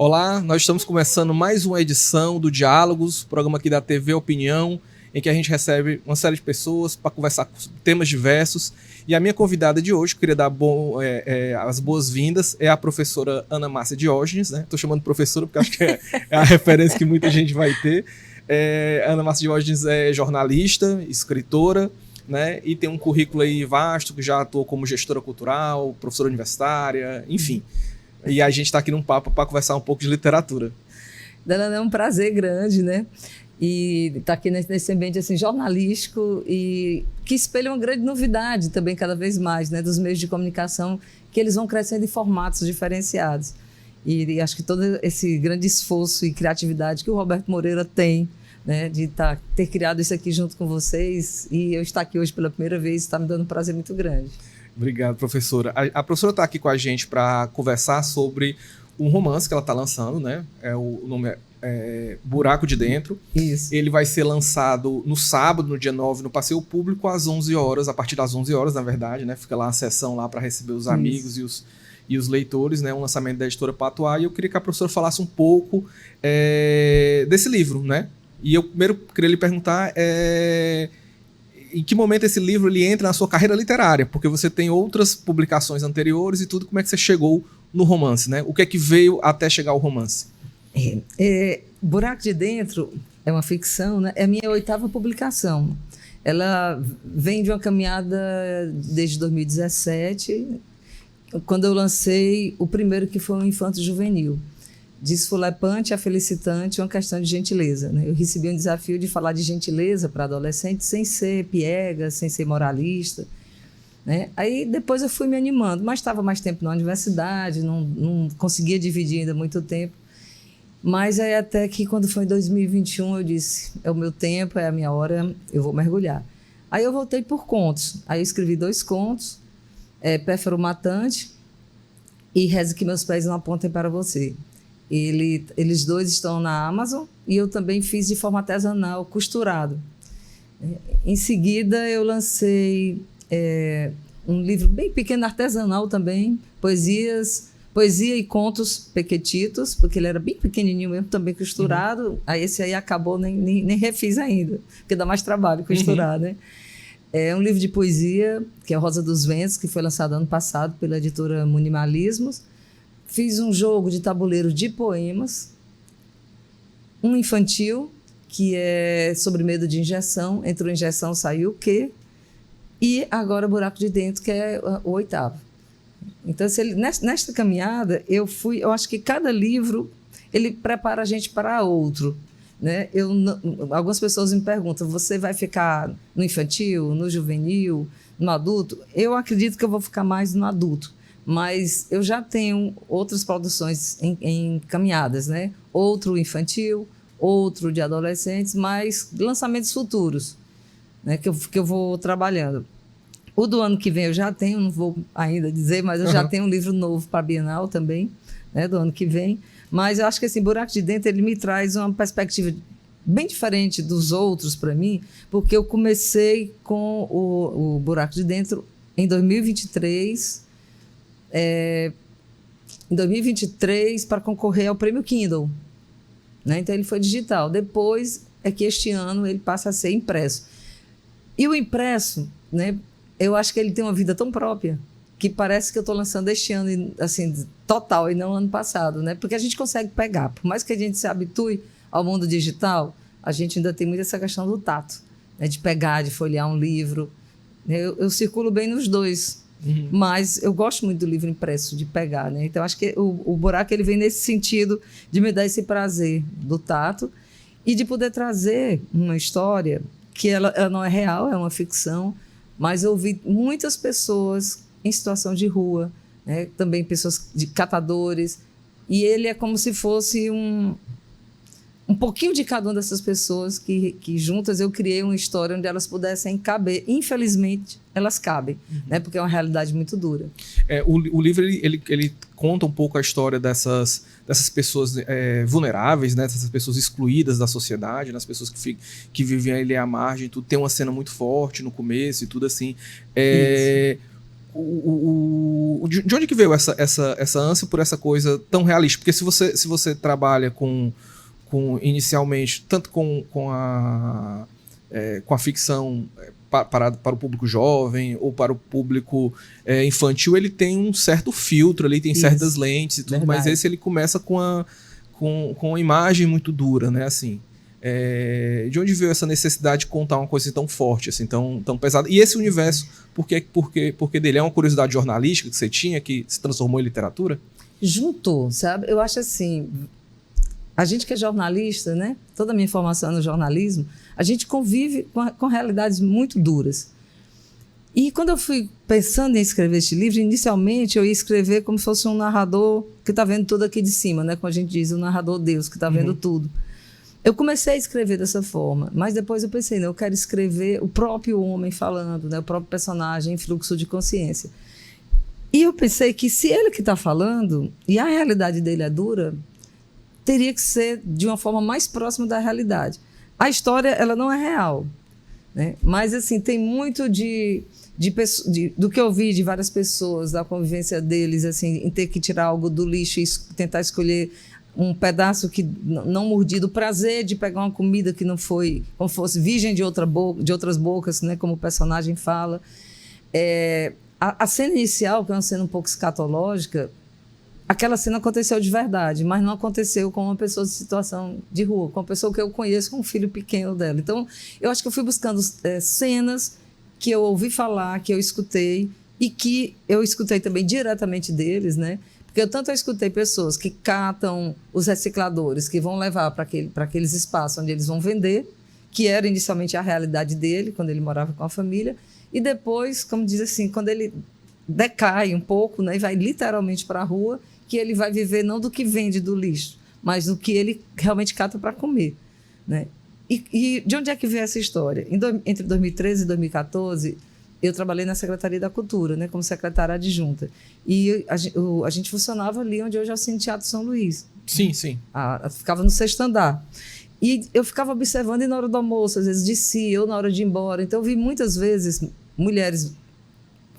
Olá, nós estamos começando mais uma edição do Diálogos, programa aqui da TV Opinião, em que a gente recebe uma série de pessoas para conversar sobre temas diversos. E a minha convidada de hoje, que eu queria dar as boas-vindas, é a professora Ana Márcia Diógenes, né? Estou chamando de professora porque acho que é a referência que muita gente vai ter. Ana Márcia Diógenes é jornalista, escritora, né? E tem um currículo aí vasto, que já atuou como gestora cultural, professora universitária, enfim. E a gente está aqui num papo para conversar um pouco de literatura. Dana, é um prazer grande, né? E estar aqui nesse ambiente assim, jornalístico e que espelha uma grande novidade também cada vez mais, né? Dos meios de comunicação, que eles vão crescendo em formatos diferenciados. E acho que todo esse grande esforço e criatividade que o Roberto Moreira tem, né? De ter criado isso aqui junto com vocês, e eu estar aqui hoje pela primeira vez está me dando um prazer muito grande. Obrigado, professora. A professora está aqui com a gente para conversar sobre um romance que ela está lançando, né? O nome é Buraco de Dentro. Isso. Ele vai ser lançado no sábado, no dia 9, no Passeio Público, às 11 horas, a partir das 11 horas, na verdade, né? Fica lá a sessão lá para receber os amigos e os leitores, né? Um lançamento da editora Patois. E eu queria que a professora falasse um pouco desse livro, né? E eu primeiro queria lhe perguntar em que momento esse livro ele entra na sua carreira literária, porque você tem outras publicações anteriores e tudo, como é que você chegou no romance, né? O que é que veio até chegar ao romance? Buraco de Dentro é uma ficção, né? É a minha 8ª publicação. Ela vem de uma caminhada desde 2017, quando eu lancei o primeiro, que foi um Infanto Juvenil. Desfulepante a felicitante, uma questão de gentileza, né? Eu recebi um desafio de falar de gentileza para adolescente sem ser piega, sem ser moralista, né? Aí depois eu fui me animando, mas estava mais tempo na universidade, não conseguia dividir ainda muito tempo. Mas aí até que quando foi em 2021 eu disse, é o meu tempo, é a minha hora, eu vou mergulhar. Aí eu voltei por contos, aí eu escrevi 2 contos, Péfaro Matante e Reze que Meus Pés Não Apontem para Você. Eles 2 estão na Amazon e eu também fiz de forma artesanal, costurado. Em seguida, eu lancei um livro bem pequeno, artesanal também, poesia e contos pequetitos, porque ele era bem pequenininho mesmo, também costurado. Uhum. Aí esse aí acabou, nem refiz ainda, porque dá mais trabalho costurar, né? É um livro de poesia, que é Rosa dos Ventos, que foi lançado ano passado pela editora Munimalismos. Fiz um jogo de tabuleiro de poemas, um infantil, que é sobre medo de injeção. Entrou injeção, saiu o quê? E agora Buraco de Dentro, que é o 8º. Então, nesta caminhada, eu acho que cada livro, ele prepara a gente para outro, né? Algumas pessoas me perguntam, você vai ficar no infantil, no juvenil, no adulto? Eu acredito que eu vou ficar mais no adulto. Mas eu já tenho outras produções encaminhadas, né? Outro infantil, outro de adolescentes, mas lançamentos futuros, né? Que eu vou trabalhando. O do ano que vem eu já tenho, não vou ainda dizer, mas eu já tenho um livro novo para a Bienal também, né? Do ano que vem. Mas eu acho que esse Buraco de Dentro ele me traz uma perspectiva bem diferente dos outros para mim, porque eu comecei com o Buraco de Dentro em 2023, para concorrer ao Prêmio Kindle, né? Então ele foi digital. Depois é que este ano ele passa a ser impresso. E o impresso, né, eu acho que ele tem uma vida tão própria que parece que eu estou lançando este ano, assim, total, e não ano passado, né? Porque a gente consegue pegar. Por mais que a gente se habitue ao mundo digital, a gente ainda tem muito essa questão do tato, né? De pegar, de folhear um livro. Eu circulo bem nos dois. Uhum. Mas eu gosto muito do livro impresso, de pegar, né? Então acho que o Buraco ele vem nesse sentido de me dar esse prazer do tato e de poder trazer uma história que ela não é real, é uma ficção, mas eu vi muitas pessoas em situação de rua, né? Também pessoas de catadores, e ele é como se fosse um pouquinho de cada uma dessas pessoas que juntas eu criei uma história onde elas pudessem caber. Infelizmente, elas cabem, né? Porque é uma realidade muito dura. O livro ele conta um pouco a história dessas pessoas vulneráveis, né? Dessas pessoas excluídas da sociedade, né? As pessoas que vivem ali à margem, tudo. Tem uma cena muito forte no começo e tudo assim. de onde que veio essa ânsia por essa coisa tão realista? Porque se você trabalha com inicialmente, tanto com a ficção para o público jovem ou para o público infantil, ele tem um certo filtro ali, tem certas lentes e tudo, verdade. Mas esse ele começa com uma imagem muito dura, né? Assim, de onde veio essa necessidade de contar uma coisa tão forte, assim, tão pesada? E esse universo, porque dele é uma curiosidade jornalística que você tinha, que se transformou em literatura? Juntou, sabe? Eu acho assim, a gente que é jornalista, né? Toda a minha formação no jornalismo, a gente convive com realidades muito duras. E quando eu fui pensando em escrever este livro, inicialmente eu ia escrever como se fosse um narrador que está vendo tudo aqui de cima, né? Como a gente diz, o narrador Deus, que está vendo tudo. Eu comecei a escrever dessa forma, mas depois eu pensei, não, eu quero escrever o próprio homem falando, né? O próprio personagem em fluxo de consciência. E eu pensei que se ele que está falando, e a realidade dele é dura, teria que ser de uma forma mais próxima da realidade. A história, ela não é real, né? Mas, assim, tem muito do que eu vi de várias pessoas, da convivência deles, assim, em ter que tirar algo do lixo e tentar escolher um pedaço que não mordido, o prazer de pegar uma comida que não foi, como fosse virgem de outras bocas, né? Como o personagem fala. A cena inicial, que é uma cena um pouco escatológica, aquela cena aconteceu de verdade, mas não aconteceu com uma pessoa de situação de rua, com uma pessoa que eu conheço, com um filho pequeno dela. Então, eu acho que eu fui buscando cenas que eu ouvi falar, que eu escutei, e que eu escutei também diretamente deles, né? Porque eu escutei pessoas que catam os recicladores, que vão levar para aqueles espaços onde eles vão vender, que era inicialmente a realidade dele, quando ele morava com a família, e depois, como diz assim, quando ele decai um pouco, né, e vai literalmente para a rua, que ele vai viver não do que vende do lixo, mas do que ele realmente cata para comer, né? E de onde é que veio essa história? Entre 2013 e 2014, eu trabalhei na Secretaria da Cultura, né, como secretária adjunta. E a gente funcionava ali onde hoje é o Cine Teatro São Luís. Sim, sim. Ficava no 6º andar. E eu ficava observando, e na hora do almoço, às vezes descia, ou na hora de ir embora. Então, eu vi muitas vezes mulheres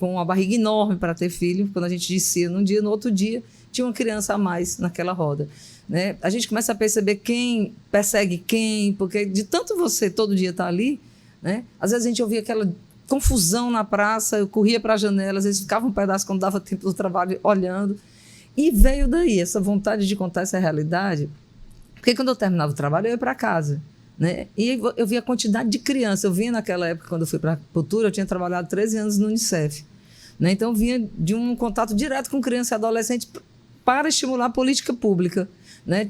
com uma barriga enorme para ter filho. Quando a gente descia num dia, no outro dia, tinha uma criança a mais naquela roda, né? A gente começa a perceber quem persegue quem, porque de tanto você todo dia estar ali, né? Às vezes a gente ouvia aquela confusão na praça, eu corria para a janela, às vezes ficava um pedaço quando dava tempo do trabalho olhando. E veio daí essa vontade de contar essa realidade, porque quando eu terminava o trabalho, eu ia para casa, né? E eu via a quantidade de crianças. Eu vinha naquela época, quando eu fui para a cultura, eu tinha trabalhado 13 anos no Unicef, né? Então, eu vinha de um contato direto com criança e adolescente para estimular a política pública, né?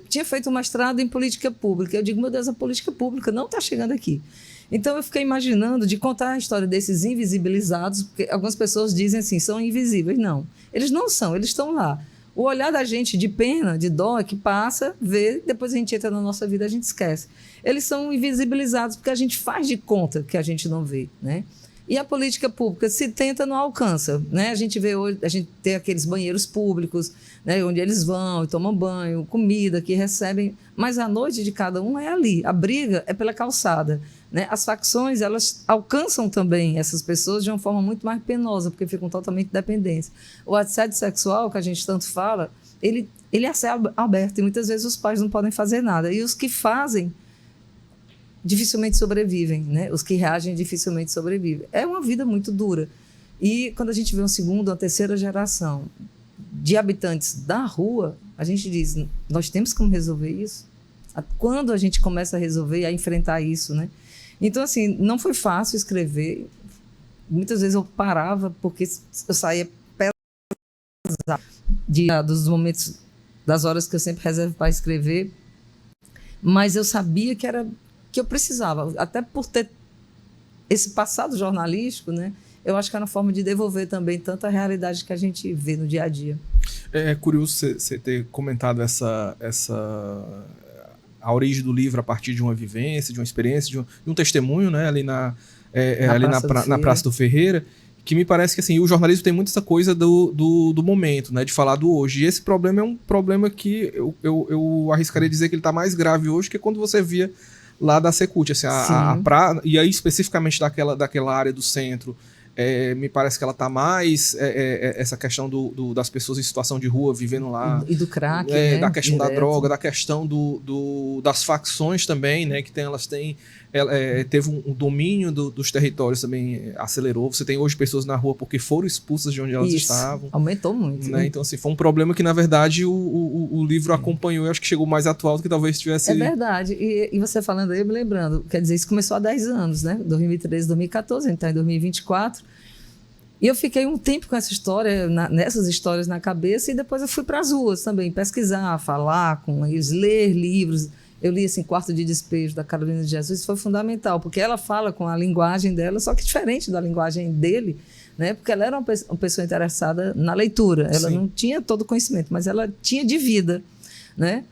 Tinha feito um mestrado em política pública. Eu digo, meu Deus, a política pública não está chegando aqui. Então, eu fiquei imaginando de contar a história desses invisibilizados, porque algumas pessoas dizem assim, são invisíveis. Não, eles não são, eles estão lá. O olhar da gente de pena, de dó, é que passa, vê, depois a gente entra na nossa vida, a gente esquece. Eles são invisibilizados porque a gente faz de conta que a gente não vê, né? E a política pública, se tenta, não alcança, né? A gente vê hoje, a gente tem aqueles banheiros públicos, né, onde eles vão e tomam banho, comida que recebem, mas a noite de cada um é ali. A briga é pela calçada, né? As facções, elas alcançam também essas pessoas de uma forma muito mais penosa, porque ficam totalmente dependentes. O assédio sexual, que a gente tanto fala, ele é assédio aberto e muitas vezes os pais não podem fazer nada. E os que fazem dificilmente sobrevivem, né? Os que reagem dificilmente sobrevivem. É uma vida muito dura. E quando a gente vê uma segunda, uma terceira geração de habitantes da rua, a gente diz, nós temos como resolver isso? Quando a gente começa a resolver, a enfrentar isso, né? Então, assim, não foi fácil escrever. Muitas vezes eu parava porque eu saía pesado dos momentos, das horas que eu sempre reservo para escrever, mas eu sabia que eu precisava, até por ter esse passado jornalístico, né? Eu acho que era uma forma de devolver também tanta realidade que a gente vê no dia a dia. É curioso você ter comentado a origem do livro a partir de uma vivência, de uma experiência, de um testemunho, né? Ali na Praça do Ferreira, que me parece que assim, o jornalismo tem muito essa coisa do momento, né? De falar do hoje. E esse problema é um problema que eu arriscaria dizer que ele está mais grave hoje que quando você via lá da Secult, assim, e aí especificamente daquela área do centro, me parece que ela está mais essa questão das pessoas em situação de rua vivendo lá. E do crack, né? Da questão Direto. da droga, da questão das facções também, né? Que elas têm... teve um domínio dos territórios também, acelerou. Você tem hoje pessoas na rua porque foram expulsas de onde elas estavam. Aumentou muito. Né? Então, assim, foi um problema que, na verdade, o livro acompanhou. Eu acho que chegou mais atual do que talvez tivesse... É verdade. E você falando aí, eu me lembrando. Quer dizer, isso começou há 10 anos, né? 2013, 2014, a gente está em 2024. E eu fiquei um tempo com essa história, nessas histórias na cabeça, e depois eu fui para as ruas também, pesquisar, falar com eles, ler livros. Eu li, assim, Quarto de Despejo, da Carolina de Jesus, isso foi fundamental, porque ela fala com a linguagem dela, só que diferente da linguagem dele, né? Porque ela era uma pessoa interessada na leitura, ela não tinha todo o conhecimento, mas ela tinha de vida, né?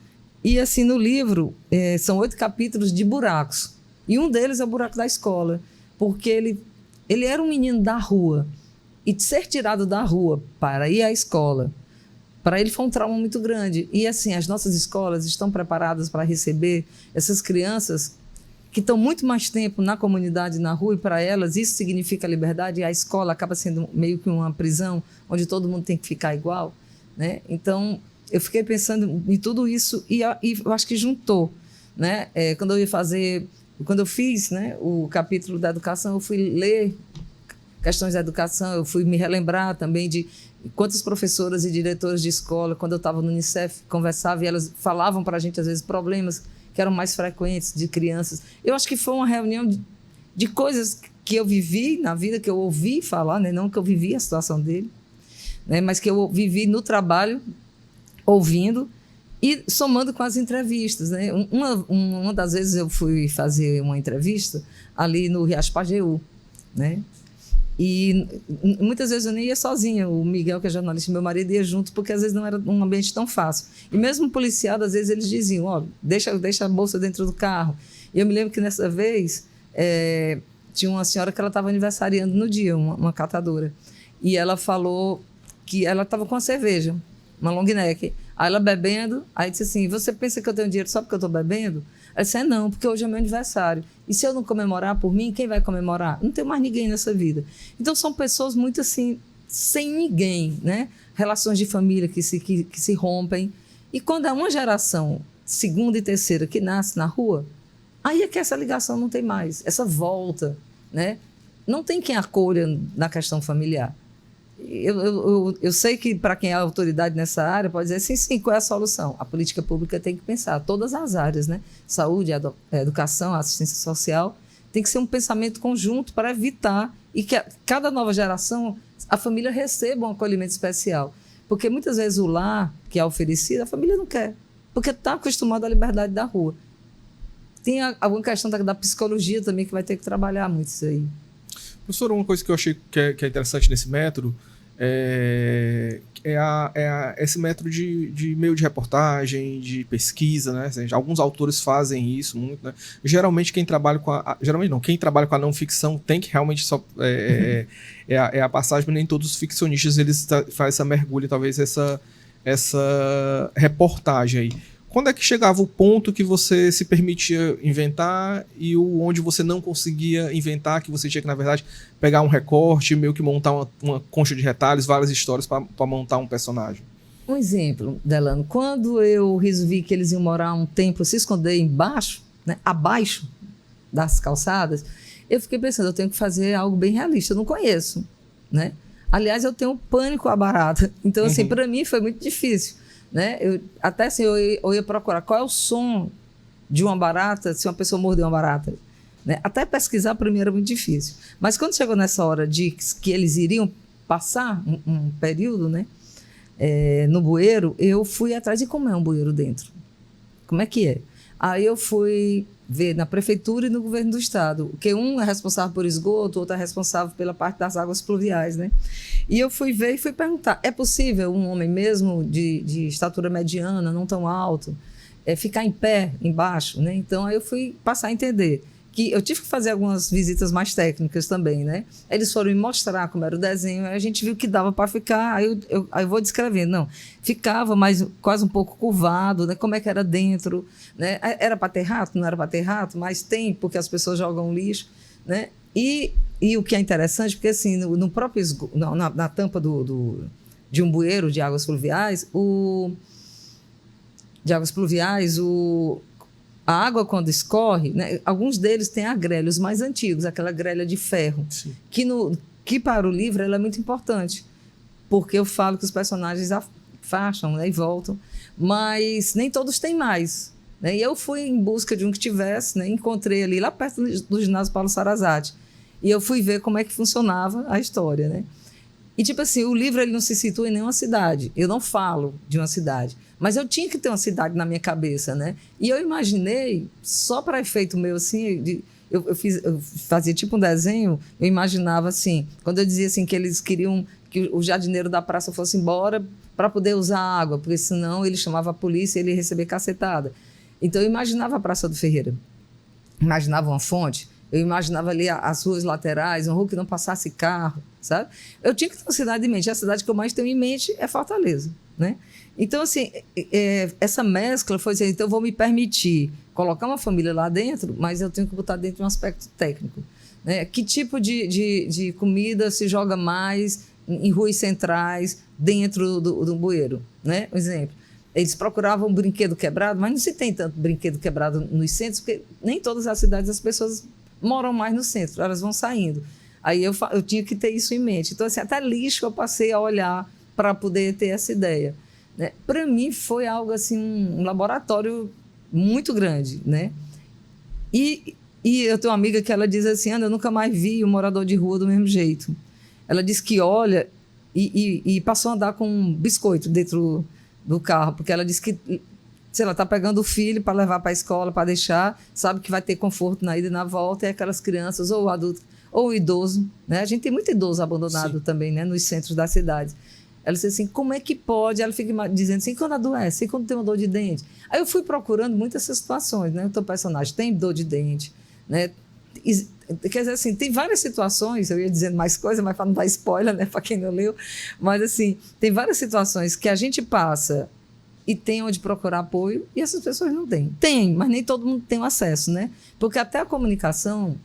E, assim, no livro, são 8 capítulos de buracos, e um deles é o buraco da escola, porque ele era um menino da rua, e ser tirado da rua para ir à escola, para ele foi um trauma muito grande. E, assim, as nossas escolas estão preparadas para receber essas crianças que estão muito mais tempo na comunidade, na rua, e para elas isso significa liberdade, e a escola acaba sendo meio que uma prisão, onde todo mundo tem que ficar igual, né? Então, eu fiquei pensando em tudo isso e eu acho que juntou, né? Quando eu fiz, né, o capítulo da educação, eu fui ler questões da educação, eu fui me relembrar também de quantas professoras e diretoras de escola, quando eu estava no Unicef, conversava e elas falavam para a gente, às vezes, problemas que eram mais frequentes de crianças. Eu acho que foi uma reunião de coisas que eu vivi na vida, que eu ouvi falar, né? Não que eu vivi a situação dele, né? Mas que eu vivi no trabalho, ouvindo e somando com as entrevistas, né? Uma das vezes eu fui fazer uma entrevista ali no Riacho Pajeú, né? E muitas vezes eu nem ia sozinha, o Miguel, que é jornalista, meu marido, ia junto, porque às vezes não era um ambiente tão fácil. E mesmo policial, às vezes eles diziam, ó, deixa a bolsa dentro do carro. E eu me lembro que nessa vez tinha uma senhora que ela estava aniversariando no dia, uma catadora. E ela falou que ela estava com uma cerveja, uma long neck. Aí ela bebendo, aí disse assim, você pensa que eu tenho dinheiro só porque eu estou bebendo? Ela disse, não, porque hoje é meu aniversário. E se eu não comemorar por mim, quem vai comemorar? Não tem mais ninguém nessa vida. Então, são pessoas muito assim, sem ninguém, né? Relações de família que se rompem. E quando é uma geração, segunda e terceira, que nasce na rua, aí é que essa ligação não tem mais, essa volta, né? Não tem quem acolha na questão familiar. Eu sei que, para quem é autoridade nessa área, pode dizer, sim, qual é a solução? A política pública tem que pensar todas as áreas, né? Saúde, educação, assistência social, tem que ser um pensamento conjunto para evitar e que cada nova geração, a família receba um acolhimento especial. Porque muitas vezes o lar que é oferecido, a família não quer, porque está acostumada à liberdade da rua. Tem alguma questão da psicologia também que vai ter que trabalhar muito isso aí. Professor, uma coisa que eu achei que é interessante nesse método esse método de meio de reportagem, de pesquisa, né? Alguns autores fazem isso muito, né? Geralmente quem trabalha quem trabalha com a não ficção tem que realmente a passagem, mas nem todos os ficcionistas eles fazem essa mergulho, talvez essa reportagem aí. Quando é que chegava o ponto que você se permitia inventar e onde você não conseguia inventar, que você tinha que, na verdade, pegar um recorte, meio que montar uma concha de retalhos, várias histórias para montar um personagem? Um exemplo, Delano, quando eu resolvi que eles iam morar um tempo, se esconder embaixo, né, abaixo das calçadas, eu fiquei pensando, eu tenho que fazer algo bem realista, eu não conheço, né? Aliás, eu tenho pânico à barata, então, assim, para mim foi muito difícil. Né? Até assim, eu ia procurar qual é o som de uma barata, se uma pessoa mordeu uma barata, né? Até pesquisar para mim era muito difícil, mas quando chegou nessa hora de que eles iriam passar um período, né, no bueiro, eu fui atrás de como é um bueiro dentro, como é que é. Aí eu fui ver na prefeitura e no governo do estado, porque um é responsável por esgoto, o outro é responsável pela parte das águas pluviais, né? E eu fui ver e fui perguntar, é possível um homem mesmo de estatura mediana, não tão alto, ficar em pé embaixo, né? Então aí eu fui passar a entender que eu tive que fazer algumas visitas mais técnicas também, né? Eles foram me mostrar como era o desenho, aí a gente viu que dava para ficar, aí eu vou descrevendo, não, ficava mas quase um pouco curvado, né? Como é que era dentro, né? Era para ter rato? Não era para ter rato, mas tem, porque as pessoas jogam lixo, né? E E o que é interessante, porque assim, no próprio na tampa de um bueiro de águas pluviais, a água, quando escorre, né, alguns deles têm a grelha, os mais antigos, aquela grelha de ferro, que para o livro ela é muito importante, porque eu falo que os personagens afastam, né, e voltam, mas nem todos têm mais. Né, e eu fui em busca de um que tivesse, né, encontrei ali, lá perto do ginásio Paulo Sarazate, e eu fui ver como é que funcionava a história. Né? E, tipo assim, o livro ele não se situa em nenhuma cidade. Eu não falo de uma cidade. Mas eu tinha que ter uma cidade na minha cabeça, né? E eu imaginei, só para efeito meu, assim, eu fazia tipo um desenho, eu imaginava assim, quando eu dizia assim que eles queriam que o jardineiro da praça fosse embora para poder usar água, porque senão ele chamava a polícia e ele ia receber cacetada. Então eu imaginava a Praça do Ferreira, imaginava uma fonte, eu imaginava ali as ruas laterais, uma rua que não passasse carro, sabe? Eu tinha que ter uma cidade em mente. A cidade que eu mais tenho em mente é Fortaleza, né? Então, assim, essa mescla foi assim, então eu vou me permitir colocar uma família lá dentro, mas eu tenho que botar dentro de um aspecto técnico. Né? Que tipo de comida se joga mais em ruas centrais, dentro do bueiro? Né? Um exemplo. Eles procuravam um brinquedo quebrado, mas não se tem tanto brinquedo quebrado nos centros, porque nem todas as cidades as pessoas moram mais no centro, elas vão saindo. Aí eu tinha que ter isso em mente. Então, assim, até lixo eu passei a olhar para poder ter essa ideia. Né? Para mim, foi algo assim, um laboratório muito grande. Né? E eu tenho uma amiga que ela diz assim, Ana, eu nunca mais vi um morador de rua do mesmo jeito. Ela diz que olha e passou a andar com um biscoito dentro do carro, porque ela diz que, sei lá, está pegando o filho para levar para a escola, para deixar, sabe que vai ter conforto na ida e na volta, e aquelas crianças, ou o adulto, ou o idoso. Né? A gente tem muito idoso abandonado também, né? Nos centros das cidades. Ela disse assim, como é que pode? Ela fica dizendo assim, quando adoece, quando tem uma dor de dente. Aí eu fui procurando muitas essas situações, né? O teu personagem tem dor de dente, né? Quer dizer assim, tem várias situações, eu ia dizendo mais coisas, mas para não dar spoiler, né? Para quem não leu, mas assim, tem várias situações que a gente passa e tem onde procurar apoio e essas pessoas não têm. Tem, mas nem todo mundo tem o acesso, né? Porque até a comunicação,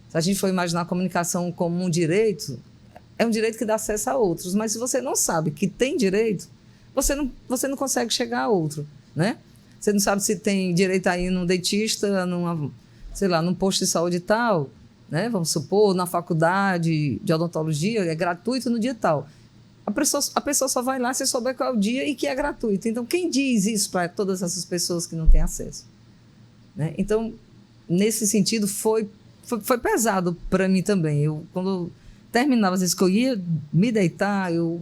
se a gente for imaginar a comunicação como um direito, é um direito que dá acesso a outros, mas se você não sabe que tem direito, você não consegue chegar a outro, né? Você não sabe se tem direito a ir num dentista, num posto de saúde e tal, né? Vamos supor, na faculdade de odontologia, é gratuito no dia tal. A pessoa só vai lá se souber qual é o dia e que é gratuito. Então, quem diz isso para todas essas pessoas que não têm acesso? Né? Então, nesse sentido, foi pesado para mim também. Quando terminava, às vezes que eu ia me deitar, eu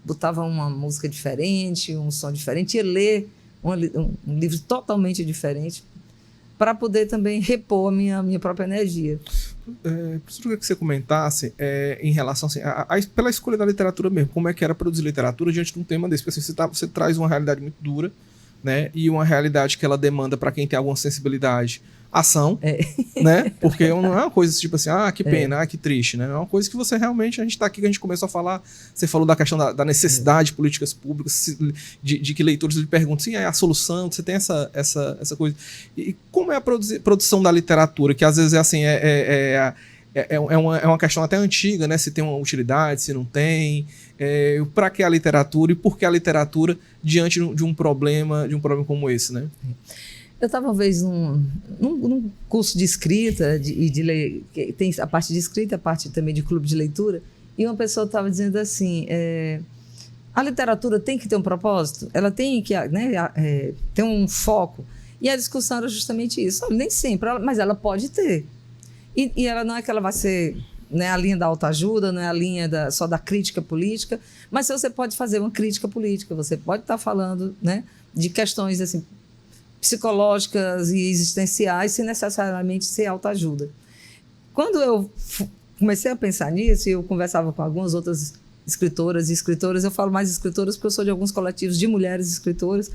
botava uma música diferente, um som diferente, ia ler um livro totalmente diferente, para poder também repor a minha própria energia. Preciso que você comentasse em relação assim, pela escolha da literatura mesmo, como é que era produzir literatura diante de um tema desse, porque assim, você traz uma realidade muito dura, né, e uma realidade que ela demanda para quem tem alguma sensibilidade ação, né? Porque não é uma coisa tipo assim, que pena, que triste, né? É uma coisa que você realmente, a gente tá aqui, que a gente começou a falar, você falou da questão da necessidade de políticas públicas, de que leitores lhe perguntam, sim, é a solução, você tem essa coisa. E como é a produção da literatura, que às vezes é assim, é uma questão até antiga, né? Se tem uma utilidade, se não tem, para que a literatura e por que a literatura diante de um problema como esse, né? Eu estava uma vez num curso de escrita, tem a parte de escrita, a parte também de clube de leitura, e uma pessoa estava dizendo assim, a literatura tem que ter um propósito, ela tem que ter um foco, e a discussão era justamente isso. Nem sempre, mas ela pode ter. E ela não é que ela vai ser, né, a linha da autoajuda, não é a linha só da crítica política, mas você pode fazer uma crítica política, você pode estar falando, né, de questões assim, psicológicas e existenciais, sem necessariamente ser autoajuda. Quando eu comecei a pensar nisso, e eu conversava com algumas outras escritoras e escritores, eu falo mais escritoras porque eu sou de alguns coletivos de mulheres escritoras,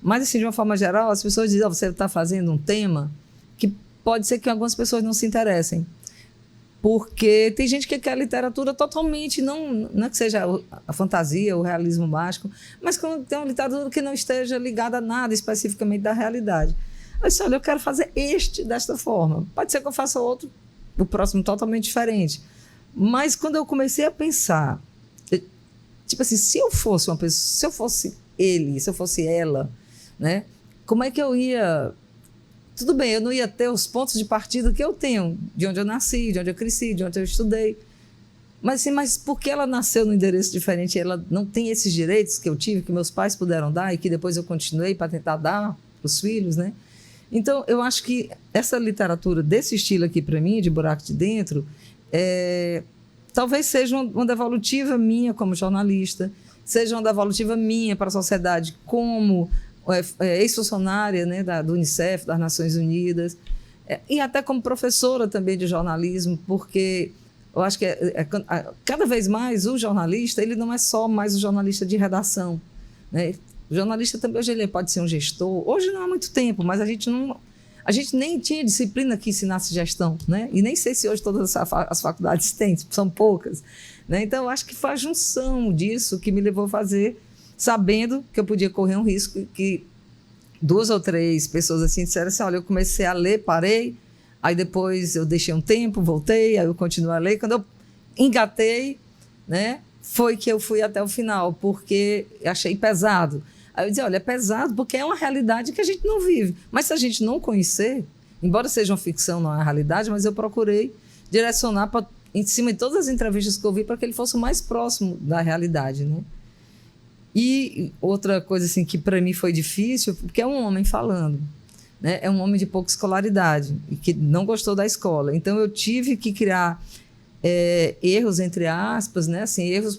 mas assim, de uma forma geral, as pessoas dizem, você está fazendo um tema que pode ser que algumas pessoas não se interessem. Porque tem gente que quer literatura totalmente, não é que seja a fantasia, o realismo mágico, mas que tem uma literatura que não esteja ligada a nada especificamente da realidade. Eu disse, olha, eu quero fazer desta forma. Pode ser que eu faça outro, o próximo totalmente diferente. Mas quando eu comecei a pensar, tipo assim, se eu fosse uma pessoa, se eu fosse ele, se eu fosse ela, né? Como é que eu ia... Tudo bem, eu não ia ter os pontos de partida que eu tenho, de onde eu nasci, de onde eu cresci, de onde eu estudei. Mas, assim, mas por que ela nasceu num endereço diferente? Ela não tem esses direitos que eu tive, que meus pais puderam dar e que depois eu continuei para tentar dar para os filhos, né? Então, eu acho que essa literatura desse estilo aqui, para mim, de Buraco de Dentro, talvez seja uma devolutiva minha como jornalista, seja uma devolutiva minha para a sociedade como ex-funcionária, né, do Unicef, das Nações Unidas, e até como professora também de jornalismo, porque eu acho que cada vez mais o jornalista, ele não é só mais o jornalista de redação, né? O jornalista também hoje ele pode ser um gestor. Hoje não há muito tempo, mas a gente nem tinha disciplina que ensinasse gestão, né? E nem sei se hoje todas as faculdades têm, são poucas, né? Então eu acho que foi a junção disso que me levou a fazer, sabendo que eu podia correr um risco, que 2 ou 3 pessoas assim disseram assim, olha, eu comecei a ler, parei, aí depois eu deixei um tempo, voltei, aí eu continuei a ler. Quando eu engatei, né, foi que eu fui até o final, porque achei pesado. Aí eu disse, olha, é pesado porque é uma realidade que a gente não vive. Mas se a gente não conhecer, embora seja uma ficção, não é uma realidade, mas eu procurei direcionar em cima de todas as entrevistas que eu vi para que ele fosse o mais próximo da realidade, né? E outra coisa assim, que para mim foi difícil, porque é um homem falando, né? É um homem de pouca escolaridade e que não gostou da escola. Então eu tive que criar erros, entre aspas, né? Assim, erros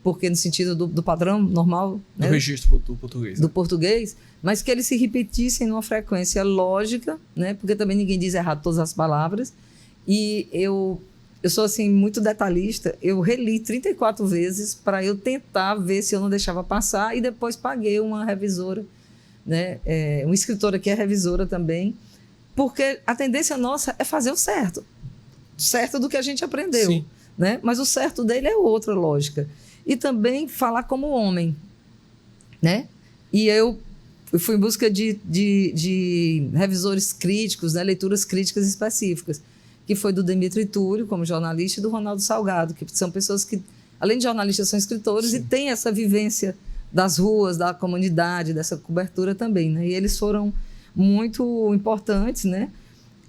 porque no sentido do padrão normal, né? Do registro do português. Do português, mas que eles se repetissem numa frequência lógica, né? Porque também ninguém diz errado todas as palavras. E eu sou assim muito detalhista, eu reli 34 vezes para eu tentar ver se eu não deixava passar, e depois paguei uma revisora, né? Uma escritora que é revisora também, porque a tendência nossa é fazer o certo do que a gente aprendeu. Sim. Né? Mas o certo dele é outra lógica. E também falar como homem, né? E eu fui em busca de revisores críticos, né? Leituras críticas específicas, que foi do Demetrio Túlio, como jornalista, e do Ronaldo Salgado, que são pessoas que, além de jornalistas, são escritores. Sim. E têm essa vivência das ruas, da comunidade, dessa cobertura também, né? E eles foram muito importantes, né?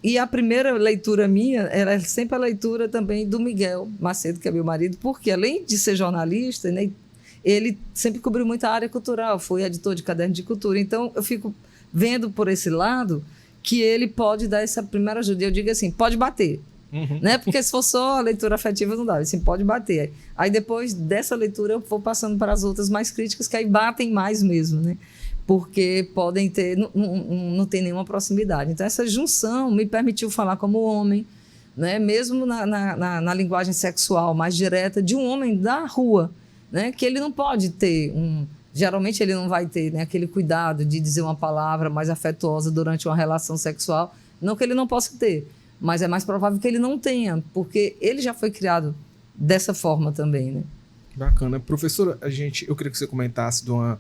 E a primeira leitura minha era sempre a leitura também do Miguel Macedo, que é meu marido, porque além de ser jornalista, né, ele sempre cobriu muita área cultural, foi editor de caderno de cultura. Então, eu fico vendo por esse lado que ele pode dar essa primeira ajuda. Eu digo assim, pode bater. Uhum. Né? Porque se for só a leitura afetiva, não dá. Assim, pode bater. Aí depois dessa leitura eu vou passando para as outras mais críticas, que aí batem mais mesmo, né? Porque podem ter, não tem nenhuma proximidade. Então, essa junção me permitiu falar como homem, né? Mesmo na linguagem sexual mais direta, de um homem da rua, né? Que ele não pode ter geralmente ele não vai ter, né, aquele cuidado de dizer uma palavra mais afetuosa durante uma relação sexual. Não que ele não possa ter, mas é mais provável que ele não tenha, porque ele já foi criado dessa forma também, né? Bacana. Professora, eu queria que você comentasse de uma...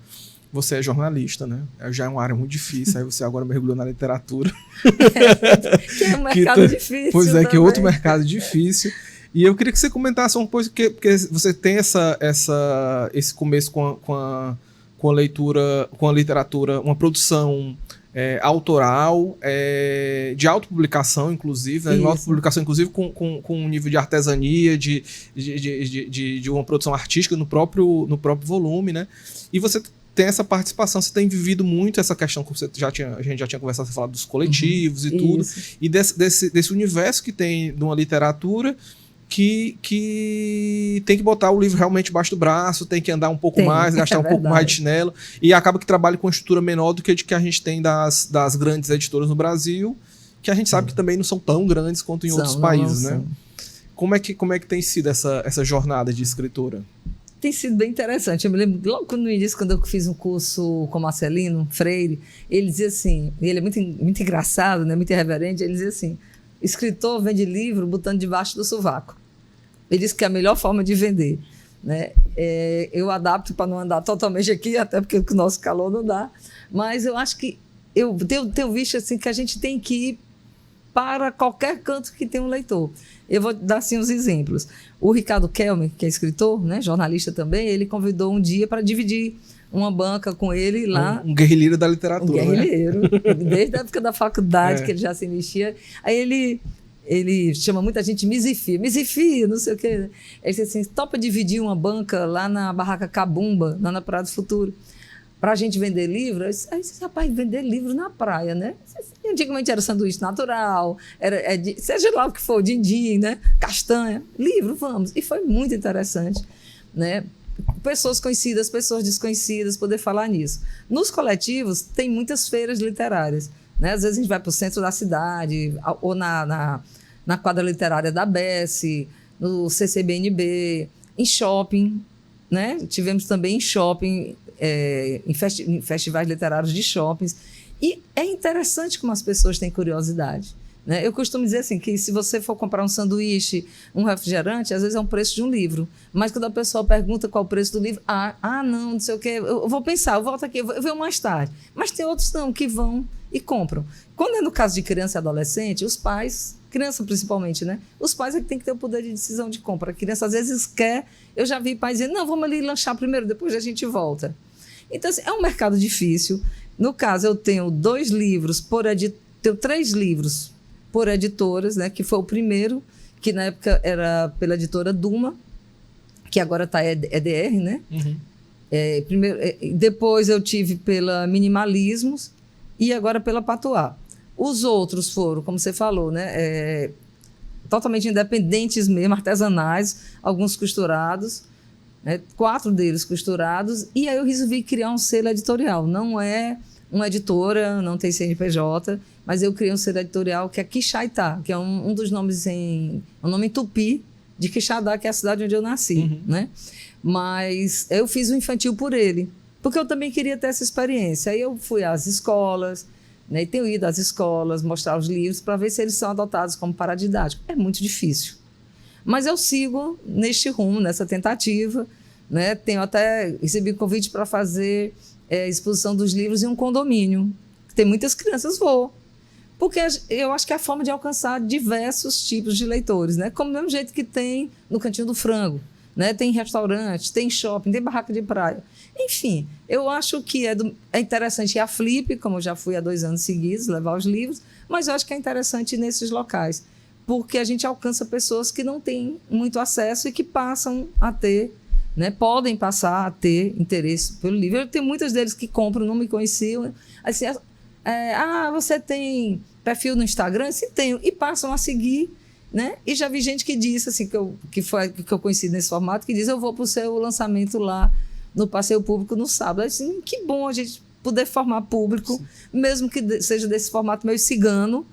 Você é jornalista, né? Já é uma área muito difícil, aí você agora mergulhou na literatura. Que é um mercado difícil. Pois é, também. Que é outro mercado difícil. E eu queria que você comentasse uma coisa, porque você tem esse começo com a leitura, com a literatura, uma produção autoral, de autopublicação, inclusive, né? Autopublicação, inclusive, com um nível de artesania, de uma produção artística no próprio volume, né? E você tem essa participação, você tem vivido muito essa questão, como a gente já tinha conversado, você falado dos coletivos e tudo, e desse universo que tem de uma literatura que tem que botar o livro realmente embaixo do braço, tem que andar um pouco mais, gastar um pouco mais de chinelo, e acaba que trabalha com uma estrutura menor do que a gente tem das grandes editoras no Brasil, que a gente sabe que também não são tão grandes quanto em outros países, né? Como é que tem sido essa jornada de escritora? Tem sido bem interessante. Eu me lembro, logo no início, quando eu fiz um curso com Marcelino Freire, ele dizia assim, e ele é muito, muito engraçado, né, muito irreverente, ele dizia assim, escritor vende livro botando debaixo do sovaco. Ele disse que é a melhor forma de vender, né? Eu adapto para não andar totalmente aqui, até porque o nosso calor não dá, mas eu acho que eu tenho visto assim, que a gente tem que ir para qualquer canto que tenha um leitor. Eu vou dar assim uns exemplos. O Ricardo Kelmer, que é escritor, né, jornalista também, ele convidou um dia para dividir uma banca com ele lá. Um guerrilheiro da literatura. Um guerrilheiro, né? Desde a época da faculdade, que ele já se mexia. Aí ele chama muita gente Misifia, não sei o quê. Ele disse assim, topa dividir uma banca lá na Barraca Cabumba, lá na Praia do Futuro, para a gente vender livro. Aí disse, rapaz, vender livro na praia, né? Antigamente era sanduíche natural, seja lá o que for, din-din, né? Castanha, livro, vamos. E foi muito interessante, né? Pessoas conhecidas, pessoas desconhecidas, poder falar nisso. Nos coletivos, tem muitas feiras literárias, né? Às vezes a gente vai para o centro da cidade, ou na quadra literária da BES, no CCBNB, em shopping, né? Tivemos também em shopping, em festivais literários de shoppings. E é interessante como as pessoas têm curiosidade, né? Eu costumo dizer assim, que se você for comprar um sanduíche, um refrigerante, às vezes é um preço de um livro. Mas quando a pessoa pergunta qual é o preço do livro, não sei o quê, eu vou pensar, eu volto aqui, eu venho mais tarde. Mas tem outros não, que vão e compram. Quando é no caso de criança e adolescente, os pais, criança principalmente, né? Os pais é que tem que ter o poder de decisão de compra. A criança às vezes quer, eu já vi pais dizendo, não, vamos ali lanchar primeiro, depois a gente volta. Então, assim, é um mercado difícil. No caso, eu tenho 2 livros tenho 3 livros por editoras, né? Que foi o primeiro, que na época era pela editora Duma, que agora está EDR, né? Uhum. Depois eu tive pela Minimalismos e agora pela Patuá. Os outros foram, como você falou, né? Totalmente independentes mesmo, artesanais, alguns costurados, né? 4 deles costurados, e aí eu resolvi criar um selo editorial. Não é uma editora, não tem CNPJ, mas eu criei um selo editorial que é Quixaitá, que é um dos nomes um nome em tupi de Quixadá, que é a cidade onde eu nasci, uhum. Né? Mas eu fiz o infantil por ele, porque eu também queria ter essa experiência. Aí eu fui às escolas, né, e tenho ido às escolas, mostrar os livros para ver se eles são adotados como paradidático. É muito difícil. Mas eu sigo neste rumo, nessa tentativa, né? Recebi convite para fazer exposição dos livros em um condomínio. Tem muitas crianças, vou. Porque eu acho que é a forma de alcançar diversos tipos de leitores, né? Como do mesmo jeito que tem no Cantinho do Frango, né? Tem restaurante, tem shopping, tem barraca de praia. Enfim, eu acho que é interessante ir à Flip, como eu já fui há 2 anos seguidos, levar os livros, mas eu acho que é interessante ir nesses locais, porque a gente alcança pessoas que não têm muito acesso e que passam a ter, né? Podem passar a ter interesse pelo livro. Eu tenho muitos deles que compram, não me conheciam. Assim, você tem perfil no Instagram? Sim, tenho. E passam a seguir, né? E já vi gente que disse, assim, que eu conheci nesse formato, que diz, eu vou para o seu lançamento lá no Passeio Público no sábado. Assim, que bom a gente poder formar público, sim, mesmo que seja desse formato meio cigano.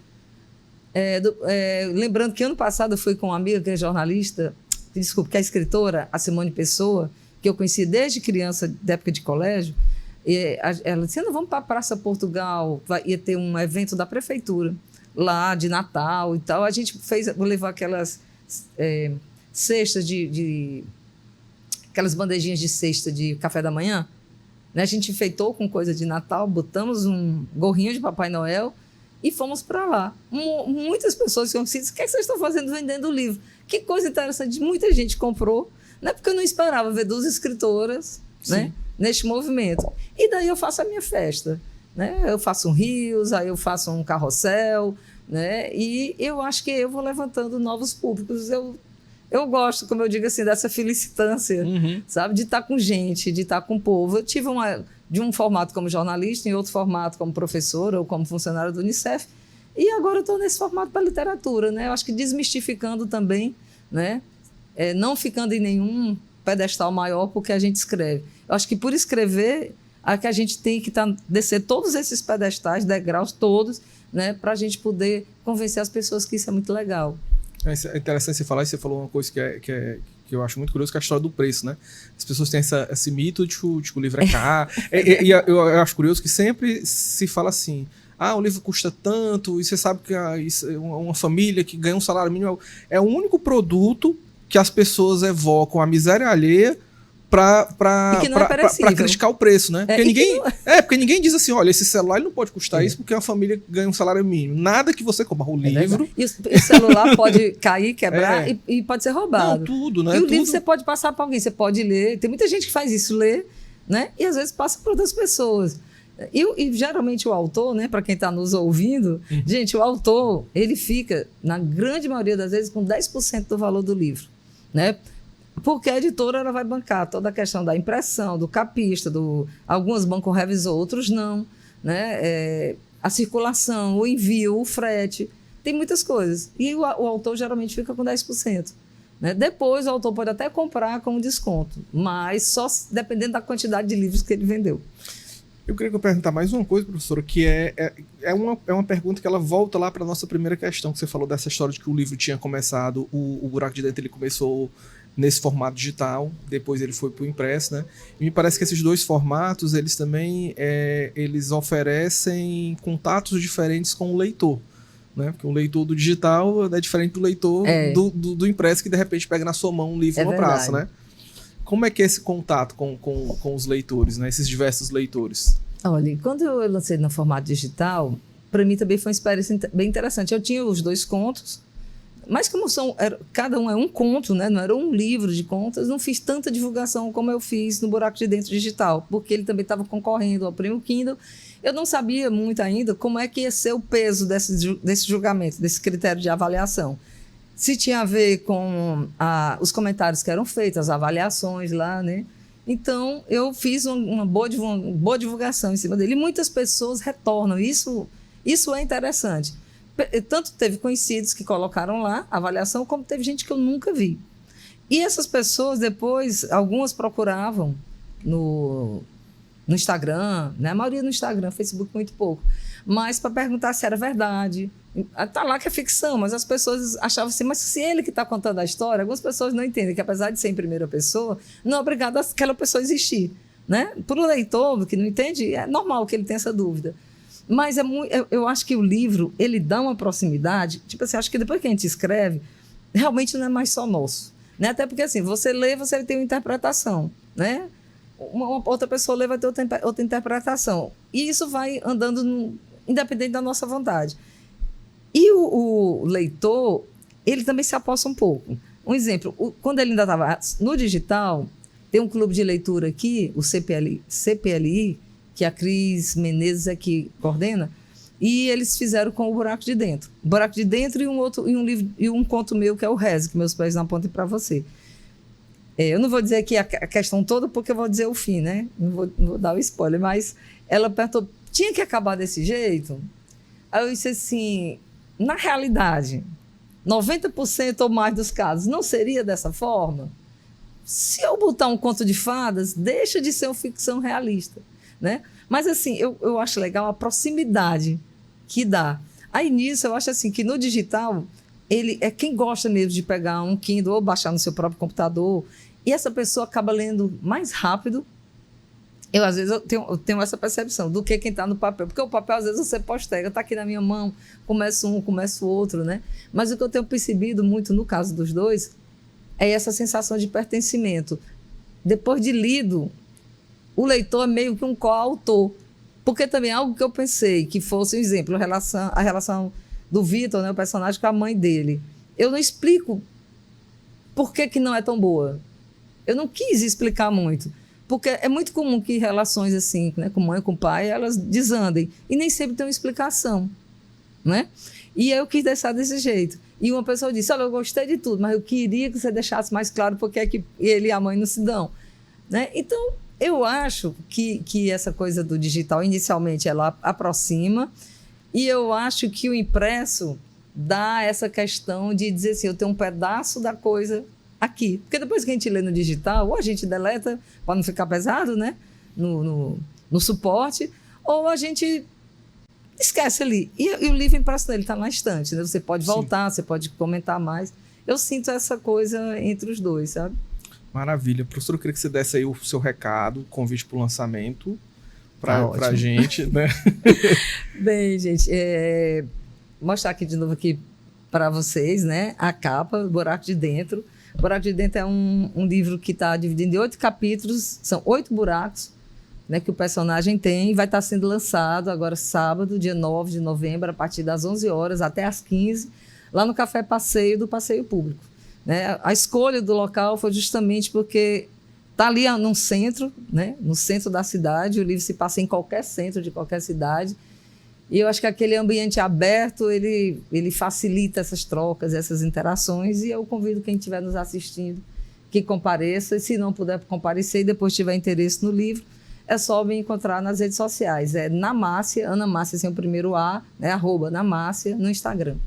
Lembrando que ano passado eu fui com uma amiga que é jornalista, que é escritora, a Simone Pessoa, que eu conheci desde criança, da época de colégio. E ela disse, vamos para a Praça Portugal, ia ter um evento da prefeitura lá de Natal e tal. A gente vou levar aquelas cestas aquelas bandejinhas de cesta de café da manhã, né? A gente enfeitou com coisa de Natal, botamos um gorrinho de Papai Noel e fomos para lá. Muitas pessoas que disse, o que vocês estão fazendo vendendo o livro? Que coisa interessante, muita gente comprou, né? Porque eu não esperava ver 2 escritoras, né? Neste movimento. E daí eu faço a minha festa, né? Eu faço um rios, aí eu faço um carrossel, né? E eu acho que eu vou levantando novos públicos. Eu gosto, como eu digo assim, dessa felicitância, uhum, sabe? De estar com gente, de estar com o povo. Eu tive de um formato como jornalista, em outro formato como professora ou como funcionária do Unicef, e agora eu estou nesse formato para literatura, né? Eu acho que desmistificando também, né? Não ficando em nenhum pedestal maior porque a gente escreve. Eu acho que por escrever é que a gente tem que descer todos esses pedestais, degraus todos, né? Para a gente poder convencer as pessoas que isso é muito legal. É interessante você falar, e você falou uma coisa que eu acho muito curioso, que é a história do preço, né? As pessoas têm esse mito de que o livro é caro. E eu acho curioso que sempre se fala assim, o livro custa tanto, e você sabe que uma família que ganha um salário mínimo é o único produto que as pessoas evocam a miséria alheia pra E que não é perecível. criticar o preço, né? Porque, e que não- porque ninguém diz assim, olha, esse celular ele não pode custar isso porque a família ganha um salário mínimo. Nada que você compra. O livro... E o celular pode cair, quebrar É. e pode ser roubado. Não, tudo, né? E o Tudo. livro você pode passar para alguém, você pode ler. Tem muita gente que faz isso, lê, né? E às vezes passa para outras pessoas. E geralmente o autor, né, para quem está nos ouvindo, gente, o autor, ele fica, na grande maioria das vezes, com 10% do valor do livro, né? Porque a editora ela vai bancar toda a questão da impressão, do capista, algumas bancam revisor, outros não, né? A circulação, o envio, o frete, tem muitas coisas. E o autor geralmente fica com 10%. Né? Depois o autor pode até comprar com desconto, mas só dependendo da quantidade de livros que ele vendeu. Eu queria perguntar mais uma coisa, professora, que é uma pergunta que ela volta lá para a nossa primeira questão, que você falou dessa história de que o livro tinha começado, o Buraco de Dentro ele começou nesse formato digital, depois ele foi para o impresso, né? E me parece que esses dois formatos, eles também eles oferecem contatos diferentes com o leitor, né? Porque o leitor do digital é diferente do leitor do impresso, que de repente pega na sua mão um livro numa praça, né? Como é que é esse contato com os leitores, né? Esses diversos leitores? Olha, quando eu lancei no formato digital, para mim também foi uma experiência bem interessante. Eu tinha os 2 contos, mas como cada um é um conto, né? Não era um livro de contos, não fiz tanta divulgação como eu fiz no Buraco de Dentro digital, porque ele também estava concorrendo ao Prêmio Kindle. Eu não sabia muito ainda como é que ia ser o peso desse julgamento, desse critério de avaliação. Se tinha a ver com os comentários que eram feitos, as avaliações lá, né? Então, eu fiz uma boa divulgação em cima dele. E muitas pessoas retornam. Isso é interessante. Tanto teve conhecidos que colocaram lá a avaliação, como teve gente que eu nunca vi. E essas pessoas, depois, algumas procuravam no Instagram, né? A maioria no Instagram, Facebook muito pouco. Mas para perguntar se era verdade. Está lá que é ficção, mas as pessoas achavam assim, mas se ele que está contando a história, algumas pessoas não entendem que, apesar de ser em primeira pessoa, não é obrigado aquela pessoa existir. Né? Para o leitor que não entende, é normal que ele tenha essa dúvida. Mas eu acho que o livro, ele dá uma proximidade, tipo assim, acho que depois que a gente escreve, realmente não é mais só nosso. Né? Até porque assim, você lê, você tem uma interpretação, né? Uma outra pessoa lê, vai ter outra interpretação. E isso vai andando independente da nossa vontade. E o leitor, ele também se aposta um pouco. Um exemplo, quando ele ainda estava no digital, tem um clube de leitura aqui, o CPLI, que a Cris Menezes é que coordena, e eles fizeram com o Buraco de Dentro. O Buraco de Dentro e um livro e um conto meu, que é o Reze, que meus pés não apontem para você. Eu não vou dizer aqui a questão toda, porque eu vou dizer o fim, né? Não vou dar o spoiler, mas ela perguntou, tinha que acabar desse jeito? Aí eu disse assim, na realidade, 90% ou mais dos casos não seria dessa forma? Se eu botar um conto de fadas, deixa de ser uma ficção realista, né? Mas assim, eu acho legal a proximidade que dá. Aí nisso, eu acho assim que no digital, ele é quem gosta mesmo de pegar um Kindle ou baixar no seu próprio computador, e essa pessoa acaba lendo mais rápido. Às vezes, eu tenho essa percepção do que quem está no papel. Porque o papel, às vezes, você posterga, está aqui na minha mão, começa um, começa o outro, né? Mas o que eu tenho percebido muito no caso dos dois é essa sensação de pertencimento. Depois de lido, o leitor é meio que um coautor. Porque também algo que eu pensei que fosse um exemplo, a relação do Vitor, né, o personagem, com a mãe dele. Eu não explico por que não é tão boa. Eu não quis explicar muito. Porque é muito comum que relações assim, né, com mãe e com pai, elas desandem. E nem sempre tem uma explicação. Né? E eu quis deixar desse jeito. E uma pessoa disse, olha, eu gostei de tudo, mas eu queria que você deixasse mais claro porque é que ele e a mãe não se dão. Né? Então, eu acho que essa coisa do digital, inicialmente, ela aproxima. E eu acho que o impresso dá essa questão de dizer assim, eu tenho um pedaço da coisa aqui. Porque depois que a gente lê no digital, ou a gente deleta para não ficar pesado, né? No suporte, ou a gente esquece ali. E o livro impresso ele está na estante, né? Você pode voltar, Sim. Você pode comentar mais. Eu sinto essa coisa entre os dois, sabe? Maravilha. Professor, eu queria que você desse aí o seu recado, convite para o lançamento para a gente, né? Bem, gente, mostrar aqui de novo aqui para vocês, né? A capa, o Buraco de Dentro. Buraco de Dentro é um livro que está dividido em 8 capítulos, são 8 buracos, né, que o personagem tem, e vai estar sendo lançado agora sábado, dia 9 de novembro, a partir das 11 horas até às 15, lá no Café Passeio do Passeio Público. Né? A escolha do local foi justamente porque está ali no centro, né, no centro da cidade, o livro se passa em qualquer centro de qualquer cidade, e eu acho que aquele ambiente aberto, ele facilita essas trocas, essas interações, e eu convido quem estiver nos assistindo que compareça, e se não puder comparecer e depois tiver interesse no livro, é só me encontrar nas redes sociais. É Namácia, Ana Márcia sem o primeiro A, né, @Namácia no Instagram.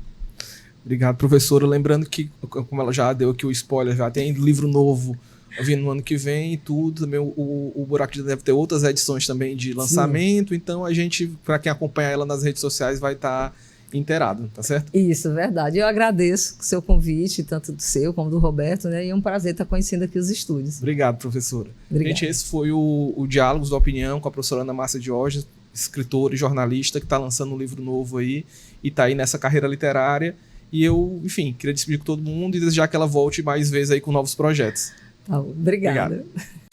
Obrigado, professora. Lembrando que, como ela já deu aqui o spoiler, já tem livro novo vindo no ano que vem e tudo. Também o Buraco de Dentro deve ter outras edições também de lançamento. Sim. Então a gente, para quem acompanha ela nas redes sociais, vai estar inteirado, tá certo? Isso, verdade. Eu agradeço o seu convite, tanto do seu como do Roberto, né? E é um prazer estar conhecendo aqui os estúdios. Obrigado, professora. Obrigada. Gente, esse foi o Diálogos da Opinião com a professora Ana Márcia Diógenes, escritora e jornalista que está lançando um livro novo aí e está aí nessa carreira literária. E eu, enfim, queria despedir com todo mundo e desejar que ela volte mais vezes aí com novos projetos. Tá, obrigada. Obrigado.